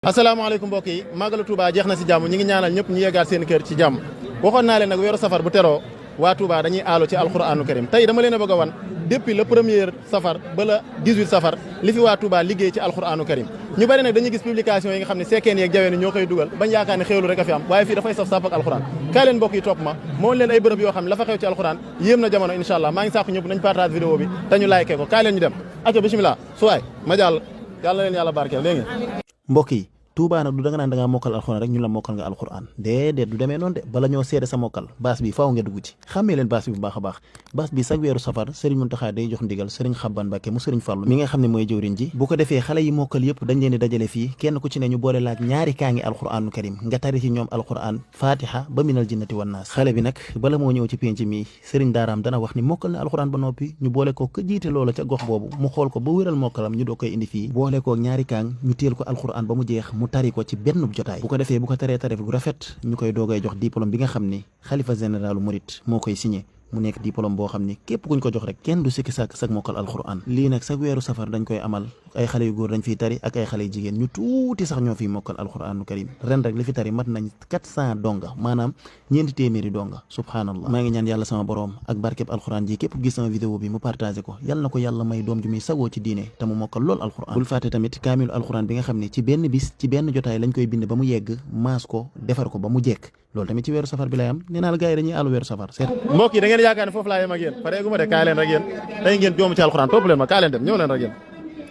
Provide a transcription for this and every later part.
asalaamaaleykum mbokk yi màggalu Touba jeex na si jàmm ñi ngi ñaanal ñëpp ñu yeggaat seen kër ci jàmm waxoon naa leen nag weeru safar bu teroo waa Touba dañuy aalo ci alquranu karim tey dama leen a bëgg a wan depuis le premier safar ba le 18 safar li fi waa Touba liggéey ci alquranu karim ñu bari nag dañuy gis publication yi nga xam ne sekkeen yeeg jaween ñoo koy dugal bañ yaakaar ne xéewlu rek a fi am waaye fii dafay saf sàpp ak alquran kaay leen mbokk yi topp ma moo leen ay bërëb yoo xam ne la fa xew ci alquran yéem na jamono incha allah maa ngi sàkku ñëpp nañ partage vidéo bi te ñu like ko kaay leen ñu dem aco bismillah suwaay ma jàll yàlla leen yàlla barkeel dégg ngeen mbokk yi Touba nag du danga naan da ngaa mokkal alxuraan rek ñu la mokkal nga alxuraan déedéet du demee noonu de bala ñoo seede sa mokkal baas bi faaw nga dugg ci xàmmee leen baas bi bu baax a baax baas bi chaque weeru safar Serigne Mountakha day jox ndigal Serigne Xabban Mbacké mu Serigne Fallou mi nga xam ne mooy jëwriñ ji bu ko defee xale yi mokkal yëpp dañ leen di dajale fii kenn ku ci ne ñu boole laak ñaari kaa ngi alxuraanu karim nga tari ci ñoom alxuraan fatiha ba minal jinnati wan naas xale bi nag bala moo ñëw ci penc mi Serigne daaraam dana wax ni mokkal na alxuraan ba noppi ñu boole ko ka jiite loola ca gox boobu mu xool ko ba wéral mokkalam ñu doo koy indi fii boole ko ñaari kaang ñu téel ko alxuraan ba mu jeex mu tari ko ci benn jotaay bu ko defee bu ko taree tarif gu rafet ñu koy doogay jox diplôme bi nga xam ni xalifa généralu murit moo koy signé mu nekk diplôme boo xam ni képp kuñ ko jox rek kenn du sikki sàkk sag mokkal alquran lii nag sag weeru safar dañ koy amal ay xale yu góor dañ fiy tari ak ay xale yu jigéen ñu tuuti sax ñoo fiy mokkal alquranu karim ren rek li fi tari mat nañ 400 donga maanaam 400 donga subhaanallah maa ngi ñaan yàlla sama boroom ak barkeb alquran ji képp gis sama vidéo bi mu partagé ko yàlla na ko yàlla may doom ju muy sagoo ci diine te mu mokkal lool alquran bul fàtte tamit kaamilu alquran bi nga xam ne ci benn bis ci benn jotaay lañ koy bind ba mu yegg maas ko defar ko ba mu jekk loolu tamit ci weeru safar bi lay am nee naa la gars yi dañuy àllu weeru safar seet mbokk yi da ngeen yaakaar ne foofu laa yem ak yéen pareegu ma de kaay leen rek yéen day ngeen joomu ci alxuraan topp leen ma kaay leen dem ñëw leen rek yéen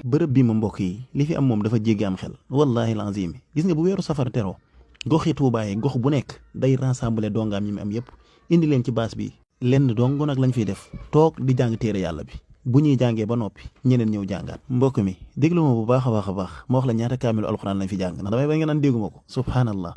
bërëb bi ma mbokk yi li fi am moom dafa jéggi am xel wallahi lazim gis nga bu weeru safar teroo goxi Tuubaa yi gox bu nekk day rassembler dongaam yi mu am yëpp indi leen ci baas bi lenn dong nag lañ fiy def toog di jàng téere yàlla bi bu ñuy jàngee ba noppi ñeneen ñëw jàngaat mbokk mi déglu ma bu baax a baax a baax ma wax la ñaata kaamilu alxuraan lañ fi jàng ndax damay ba ngeen naan dégguma ko subhaanallah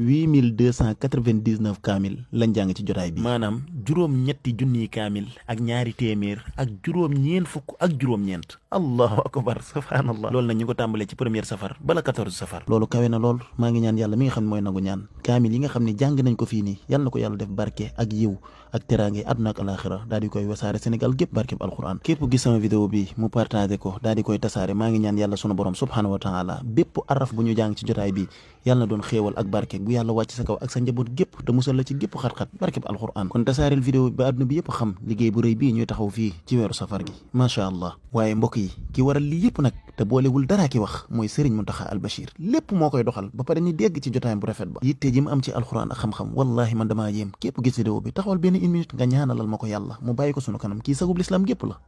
8299 kaamil lañ jàng ci jotaay bi maanaam juróom-ñetti junniy kaamil ak ñaari téeméer ak juróom-ñeent fukk ak juróom-ñeent allahu akbar subhaanallah loolu nag ñu ko tàmbalee ci première safar bala 14 safar loolu kawe na lool maa ngi ñaan yàlla mi nga xam ne mooy nangu ñaan kaamil yi nga xam ne jàng nañ ko fii nii yàlla na ko yàlla def barke ak yiw ak teraange àdduna ak alaxira daal di koy wasaare Sénégal gépp barkeb alxuraan képp gis sama vidéo bi mu partagé ko daal di koy tasaare maa ngi ñaan yàlla sunu borom subhanahu wa taala bépp araf bu ñu jàng ci jotaay bi yàlla na doon xéewal ak barke bu yàlla wàcc sa kaw ak sa njaboot gépp te musal la ci gépp xat-xat barkeb alxuraan kon tasaareel vidéo bi ba àdduna bi yëpp xam liggéey bu rëy bii ñuy taxaw fii ci weeru safar gi macha allah waaye mbokk yi ki waral li yëpp nag te boolewul dara ki wax mooy Serigne Mountakha Al Bachir lépp moo koy doxal ba pare ni dégg ci jotaayam bu rafet ba yitte ji mu am ci alxuraan ak xam-xam wallahi man damaa yéem képp gis vidéo bi taxawal benn une minute nga ñaanalal ma ko yàlla mu bàyyi ko sunu kanam kii sagub lislaam gépp la